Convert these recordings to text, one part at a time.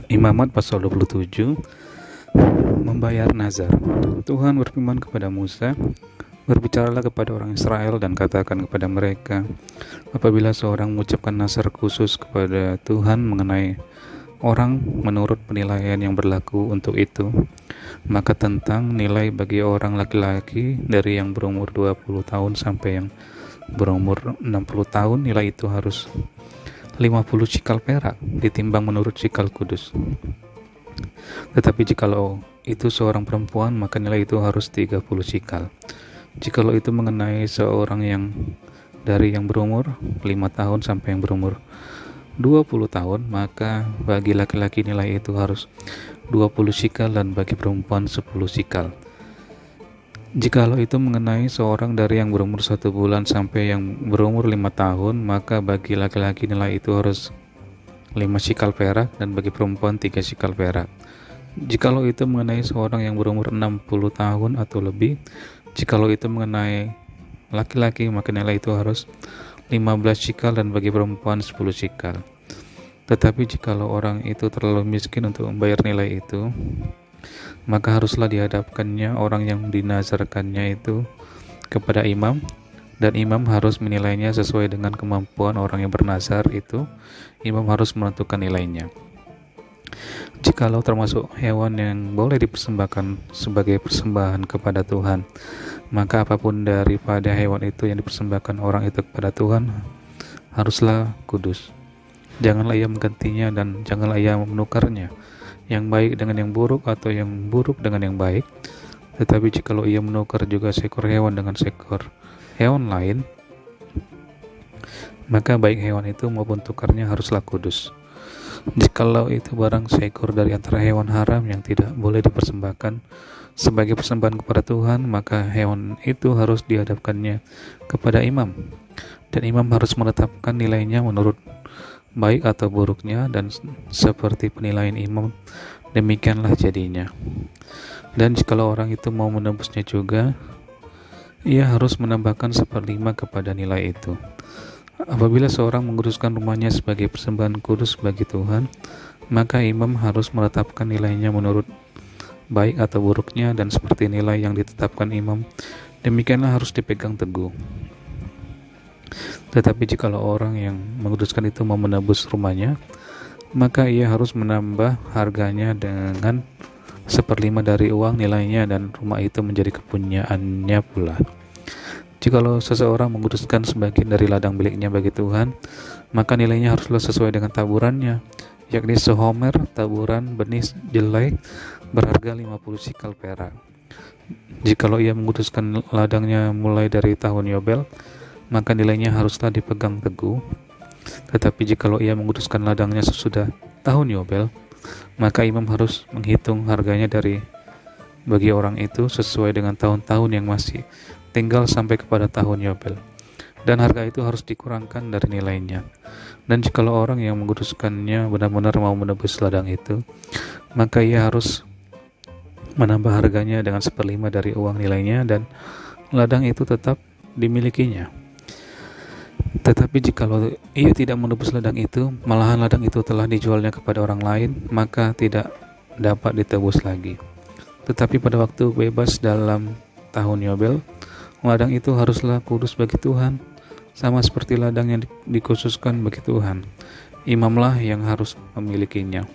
Imamat pasal 27, membayar nazar. Tuhan berfirman kepada Musa, "Berbicaralah kepada orang Israel dan katakan kepada mereka, apabila seorang mengucapkan nazar khusus kepada Tuhan mengenai orang menurut penilaian yang berlaku untuk itu, maka tentang nilai bagi orang laki-laki dari yang berumur 20 tahun sampai yang berumur 60 tahun, nilai itu harus 50 shikal perak, ditimbang menurut shikal kudus. Tetapi jikalau itu seorang perempuan, maka nilai itu harus 30 shikal. Jikalau itu mengenai seorang yang dari yang berumur 5 tahun sampai yang berumur 20 tahun, maka bagi laki-laki nilai itu harus 20 shikal dan bagi perempuan 10 shikal. Jikalau itu mengenai seorang dari yang berumur 1 bulan sampai yang berumur 5 tahun, maka bagi laki-laki nilai itu harus 5 shikal perak dan bagi perempuan 3 shikal perak. Jikalau itu mengenai seorang yang berumur 60 tahun atau lebih, jikalau itu mengenai laki-laki, maka nilai itu harus 15 shikal dan bagi perempuan 10 shikal. Tetapi jikalau orang itu terlalu miskin untuk membayar nilai itu, maka haruslah dihadapkannya orang yang dinazarkannya itu kepada imam, dan imam harus menilainya sesuai dengan kemampuan orang yang bernazar itu. Imam harus menentukan nilainya. Jikalau termasuk hewan yang boleh dipersembahkan sebagai persembahan kepada Tuhan, maka apapun daripada hewan itu yang dipersembahkan orang itu kepada Tuhan haruslah kudus. Janganlah ia menggantinya dan janganlah ia menukarnya, yang baik dengan yang buruk atau yang buruk dengan yang baik. Tetapi jikalau ia menukar juga seekor hewan dengan seekor hewan lain, maka baik hewan itu maupun tukarnya haruslah kudus. Jikalau itu barang seekor dari antara hewan haram yang tidak boleh dipersembahkan sebagai persembahan kepada Tuhan, maka hewan itu harus dihadapkannya kepada imam, dan imam harus menetapkan nilainya menurut baik atau buruknya, dan seperti penilaian imam demikianlah jadinya. Dan jikalau orang itu mau menebusnya juga, ia harus menambahkan 1/5 kepada nilai itu. Apabila seorang menguduskan rumahnya sebagai persembahan kudus bagi Tuhan, maka imam harus menetapkan nilainya menurut baik atau buruknya, dan seperti nilai yang ditetapkan imam demikianlah harus dipegang teguh. Tetapi jikalau orang yang menguduskan itu mau menebus rumahnya, maka ia harus menambah harganya dengan 1/5 dari uang nilainya, dan rumah itu menjadi kepunyaannya pula. Jikalau seseorang menguduskan sebagian dari ladang miliknya bagi Tuhan, maka nilainya haruslah sesuai dengan taburannya, yakni sehomer taburan benih jelai berharga 50 shikal perak. Jikalau ia menguduskan ladangnya mulai dari tahun Yobel, maka nilainya haruslah dipegang teguh. Tetapi jikalau ia menguduskan ladangnya sesudah tahun Yobel, maka imam harus menghitung harganya bagi orang itu sesuai dengan tahun-tahun yang masih tinggal sampai kepada tahun Yobel, dan harga itu harus dikurangkan dari nilainya. Dan jikalau orang yang menguduskannya benar-benar mau menebus ladang itu, maka ia harus menambah harganya dengan 1/5 dari uang nilainya, dan ladang itu tetap dimilikinya. Tetapi jikalau ia tidak menebus ladang itu, malahan ladang itu telah dijualnya kepada orang lain, maka tidak dapat ditebus lagi. Tetapi pada waktu bebas dalam tahun Yobel, ladang itu haruslah kudus bagi Tuhan, sama seperti ladang yang dikhususkan bagi Tuhan. Imamlah yang harus memilikinya.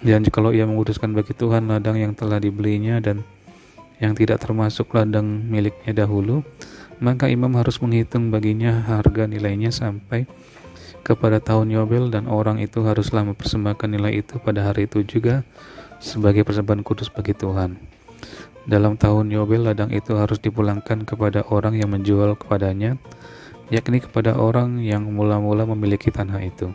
Dan jikalau ia menguduskan bagi Tuhan ladang yang telah dibelinya dan yang tidak termasuk ladang miliknya dahulu, maka imam harus menghitung baginya harga nilainya sampai kepada tahun Yobel, dan orang itu haruslah mempersembahkan nilai itu pada hari itu juga sebagai persembahan kudus bagi Tuhan. Dalam tahun Yobel, ladang itu harus dipulangkan kepada orang yang menjual kepadanya, yakni kepada orang yang mula-mula memiliki tanah itu.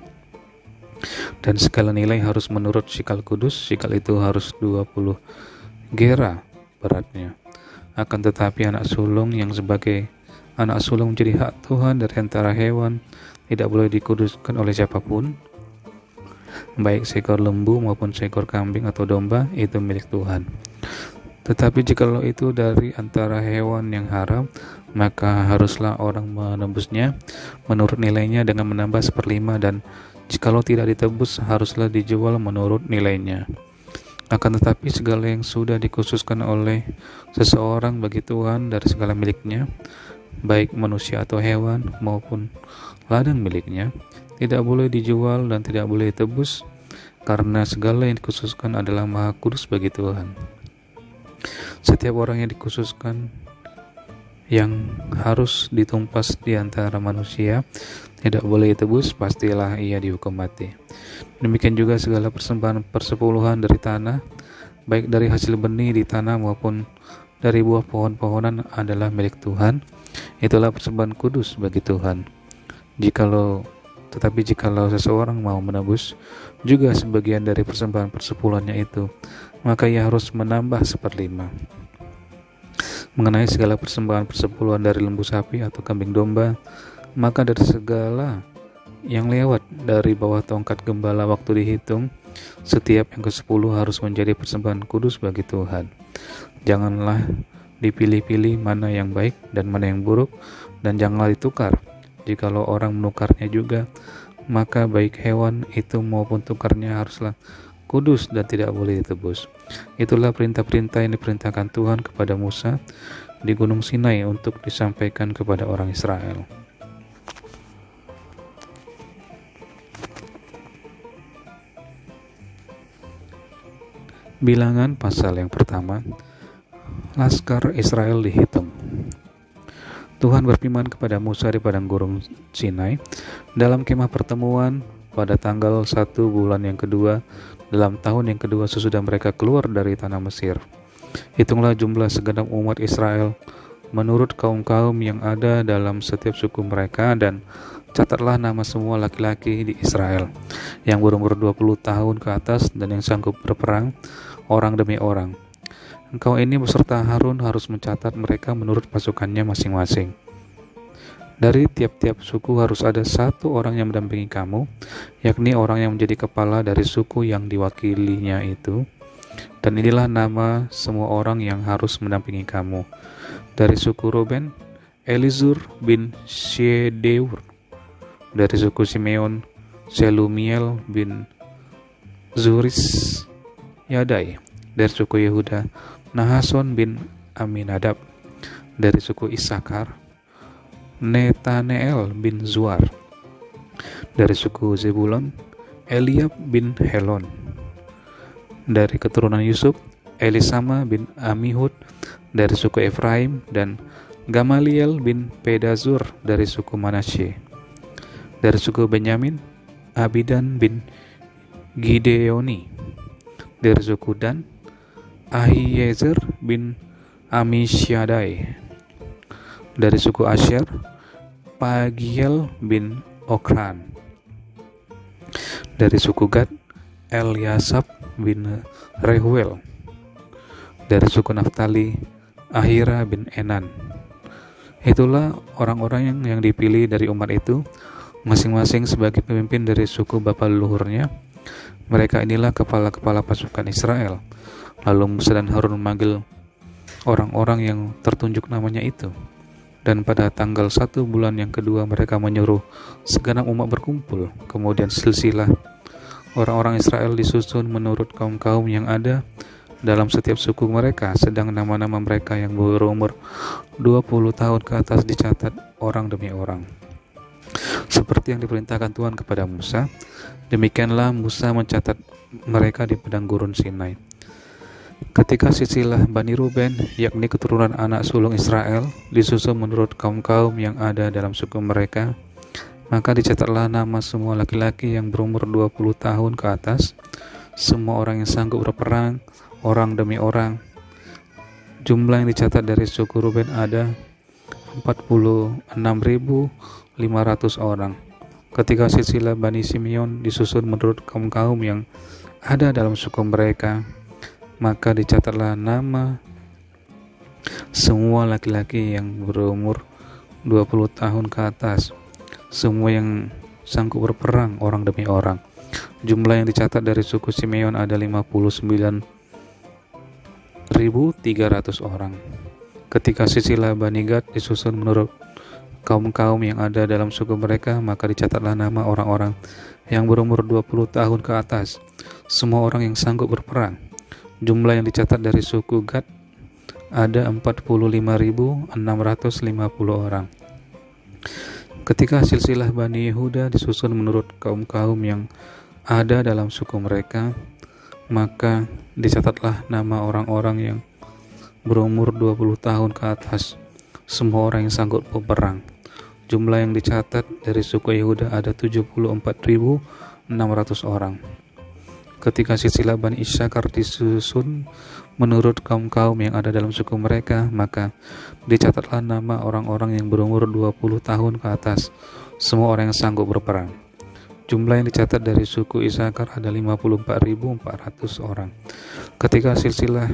Dan segala nilai harus menurut shikal kudus. Shikal itu harus 20 gera beratnya. Akan tetapi anak sulung yang sebagai anak sulung menjadi hak Tuhan dari antara hewan tidak boleh dikuduskan oleh siapapun, baik seekor lembu maupun seekor kambing atau domba, itu milik Tuhan. Tetapi jikalau itu dari antara hewan yang haram, maka haruslah orang menebusnya menurut nilainya dengan menambah 1/5 dan Jikalau tidak ditebus, haruslah dijual menurut nilainya. Akan tetapi segala yang sudah dikhususkan oleh seseorang bagi Tuhan dari segala miliknya, baik manusia atau hewan maupun ladang miliknya, tidak boleh dijual dan tidak boleh ditebus, karena segala yang dikhususkan adalah maha kudus bagi Tuhan. Setiap orang yang dikhususkan yang harus ditumpas di antara manusia tidak boleh ditebus, pastilah ia dihukum mati. Demikian juga segala persembahan persepuluhan dari tanah, baik dari hasil benih di tanah maupun dari buah pohon-pohonan adalah milik Tuhan. Itulah persembahan kudus bagi Tuhan. Tetapi jikalau seseorang mau menebus juga sebagian dari persembahan persepuluhannya itu, maka ia harus menambah 1/5. Mengenai segala persembahan persepuluhan dari lembu sapi atau kambing domba, maka dari segala yang lewat dari bawah tongkat gembala waktu dihitung, setiap yang ke-10 harus menjadi persembahan kudus bagi Tuhan. Janganlah dipilih-pilih mana yang baik dan mana yang buruk, dan janganlah ditukar. Jikalau orang menukarnya juga, maka baik hewan itu maupun tukarnya haruslah kudus dan tidak boleh ditebus. Itulah perintah-perintah yang diperintahkan Tuhan kepada Musa di Gunung Sinai untuk disampaikan kepada orang Israel. Bilangan pasal yang pertama, Laskar Israel dihitung. Tuhan berfirman kepada Musa di padang gurun Sinai dalam kemah pertemuan pada tanggal 1 bulan yang kedua dalam tahun yang kedua sesudah mereka keluar dari tanah Mesir. Hitunglah jumlah segenap umat Israel menurut kaum-kaum yang ada dalam setiap suku mereka, dan catatlah nama semua laki-laki di Israel yang berumur 20 tahun ke atas dan yang sanggup berperang, orang demi orang. Engkau ini beserta Harun harus mencatat mereka menurut pasukannya masing-masing. Dari tiap-tiap suku harus ada 1 orang yang mendampingi kamu, yakni orang yang menjadi kepala dari suku yang diwakilinya itu. Dan inilah nama semua orang yang harus mendampingi kamu. Dari suku Ruben, Elizur bin Shedeur. Dari suku Simeon, Selumiel bin Zuris Yadai. Dari suku Yehuda, Nahason bin Aminadab. Dari suku Isakar, Netaneel bin Zuar. Dari suku Zebulon, Eliab bin Helon. Dari keturunan Yusuf, Elisama bin Amihud. Dari suku Efraim, dan Gamaliel bin Pedazur dari suku Manasye. Dari suku Benyamin, Abidan bin Gideoni. Dari suku Dan, Ahiezer bin Amishyadai. Dari suku Asher, Pagiel bin Okran. Dari suku Gad, Eliasab bin Rehuel. Dari suku Naftali, Ahira bin Enan. Itulah orang-orang yang dipilih dari umat itu, masing-masing sebagai pemimpin dari suku bapa leluhurnya. Mereka inilah kepala-kepala pasukan Israel. Lalu Musa dan Harun memanggil orang-orang yang tertunjuk namanya itu. Dan pada tanggal 1 bulan yang kedua mereka menyuruh segenap umat berkumpul. Kemudian silsilah orang-orang Israel disusun menurut kaum-kaum yang ada dalam setiap suku mereka, sedang nama-nama mereka yang berumur 20 tahun ke atas dicatat orang demi orang. Seperti yang diperintahkan Tuhan kepada Musa, demikianlah Musa mencatat mereka di padang gurun Sinai. Ketika silsilah Bani Ruben, yakni keturunan anak sulung Israel, disusun menurut kaum-kaum yang ada dalam suku mereka, maka dicatatlah nama semua laki-laki yang berumur 20 tahun ke atas, semua orang yang sanggup berperang, orang demi orang. Jumlah yang dicatat dari suku Ruben ada 46.500 orang. Ketika silsilah Bani Simeon disusun menurut kaum-kaum yang ada dalam suku mereka, maka dicatatlah nama semua laki-laki yang berumur 20 tahun ke atas, semua yang sanggup berperang, orang demi orang. Jumlah yang dicatat dari suku Simeon ada 59.300 orang. Ketika silsilah Bani Gad disusun menurut kaum-kaum yang ada dalam suku mereka, maka dicatatlah nama orang-orang yang berumur 20 tahun ke atas, semua orang yang sanggup berperang. Jumlah yang dicatat dari suku Gad ada 45.650 orang. Ketika silsilah Bani Yehuda disusun menurut kaum-kaum yang ada dalam suku mereka, maka dicatatlah nama orang-orang yang berumur 20 tahun ke atas, semua orang yang sanggup berperang. Jumlah yang dicatat dari suku Yehuda ada 74.600 orang. Ketika silsilah Bani Isyakar disusun menurut kaum-kaum yang ada dalam suku mereka, maka dicatatlah nama orang-orang yang berumur 20 tahun ke atas, semua orang yang sanggup berperang. Jumlah yang dicatat dari suku Isakar ada 54.400 orang. Ketika silsilah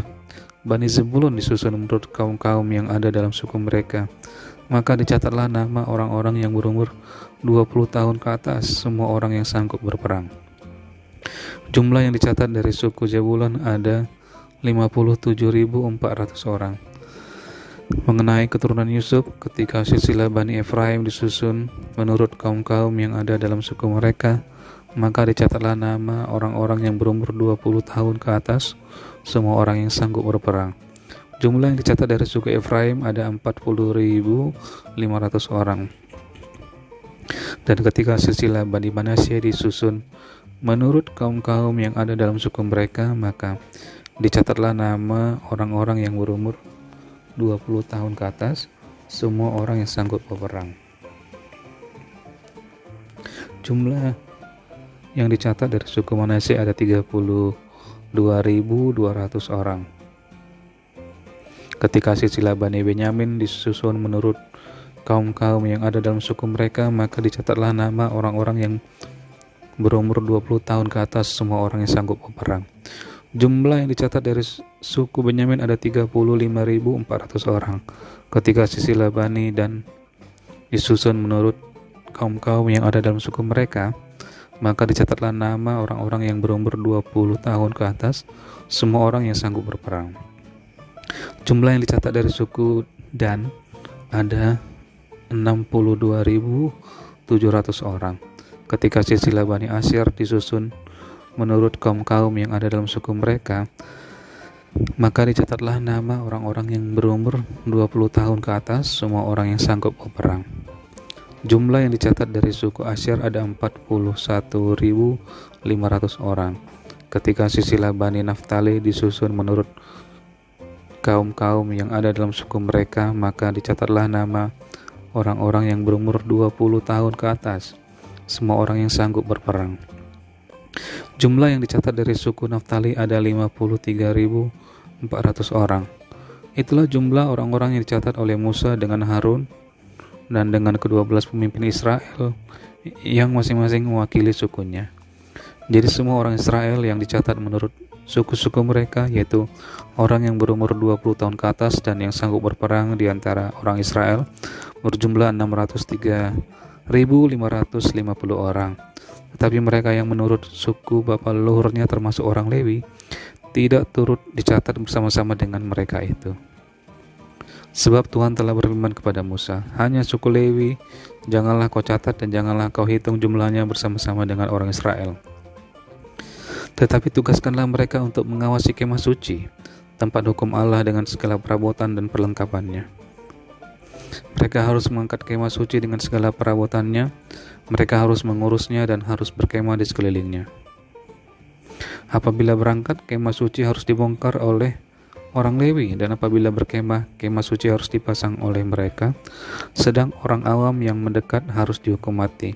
Bani Zebulun disusun menurut kaum-kaum yang ada dalam suku mereka, maka dicatatlah nama orang-orang yang berumur 20 tahun ke atas, semua orang yang sanggup berperang. Jumlah yang dicatat dari suku Zebulun ada 57.400 orang. Mengenai keturunan Yusuf, ketika silsilah Bani Efraim disusun menurut kaum-kaum yang ada dalam suku mereka, maka dicatatlah nama orang-orang yang berumur 20 tahun ke atas, semua orang yang sanggup berperang. Jumlah yang dicatat dari suku Efraim ada 40.500 orang. Dan ketika silsilah Bani Manasye disusun menurut kaum-kaum yang ada dalam suku mereka, maka dicatatlah nama orang-orang yang berumur 20 tahun ke atas, semua orang yang sanggup berperang. Jumlah yang dicatat dari suku Manasye ada 32.200 orang. Ketika silsilah Bani Benyamin disusun menurut kaum-kaum yang ada dalam suku mereka, maka dicatatlah nama orang-orang yang berumur 20 tahun ke atas, semua orang yang sanggup berperang. Jumlah yang dicatat dari suku Benyamin ada 35.400 orang. Ketika silsilah Bani dan disusun menurut kaum-kaum yang ada dalam suku mereka, maka dicatatlah nama orang-orang yang berumur 20 tahun ke atas, semua orang yang sanggup berperang. Jumlah yang dicatat dari suku Dan ada 62.700 orang. Ketika silsilah Bani Asyir disusun menurut kaum-kaum yang ada dalam suku mereka, maka dicatatlah nama orang-orang yang berumur 20 tahun ke atas, semua orang yang sanggup berperang. Jumlah yang dicatat dari suku Asyir ada 41.500 orang. Ketika silsilah Bani Naftali disusun menurut kaum-kaum yang ada dalam suku mereka, maka dicatatlah nama orang-orang yang berumur 20 tahun ke atas, semua orang yang sanggup berperang. Jumlah yang dicatat dari suku Naftali ada 53.400 orang. Itulah jumlah orang-orang yang dicatat oleh Musa dengan Harun dan dengan ke-12 pemimpin Israel yang masing-masing mewakili sukunya. Jadi semua orang Israel yang dicatat menurut suku-suku mereka, yaitu orang yang berumur 20 tahun ke atas dan yang sanggup berperang di antara orang Israel, berjumlah 603.550 orang. Tetapi mereka yang menurut suku bapa leluhurnya termasuk orang Lewi tidak turut dicatat bersama-sama dengan mereka itu. Sebab Tuhan telah berfirman kepada Musa, hanya suku Lewi janganlah kau catat dan janganlah kau hitung jumlahnya bersama-sama dengan orang Israel. Tetapi tugaskanlah mereka untuk mengawasi kemah suci, tempat hukum Allah dengan segala perabotan dan perlengkapannya. Mereka harus mengangkat kemah suci dengan segala perabotannya, mereka harus mengurusnya dan harus berkemah di sekelilingnya. Apabila berangkat, kemah suci harus dibongkar oleh orang Lewi, dan apabila berkemah, kemah suci harus dipasang oleh mereka, sedang orang awam yang mendekat harus dihukum mati.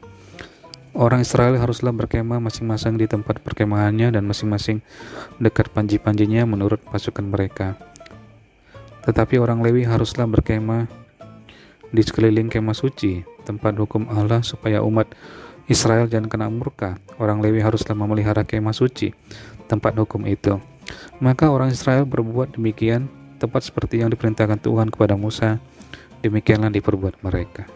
Orang Israel haruslah berkemah masing-masing di tempat perkemahannya dan masing-masing dekat panji-panjinya menurut pasukan mereka. Tetapi orang Lewi haruslah berkemah di sekeliling kemah suci, tempat hukum Allah, supaya umat Israel jangan kena murka. Orang Lewi haruslah memelihara kemah suci, tempat hukum itu. Maka orang Israel berbuat demikian, tepat seperti yang diperintahkan Tuhan kepada Musa, demikianlah diperbuat mereka.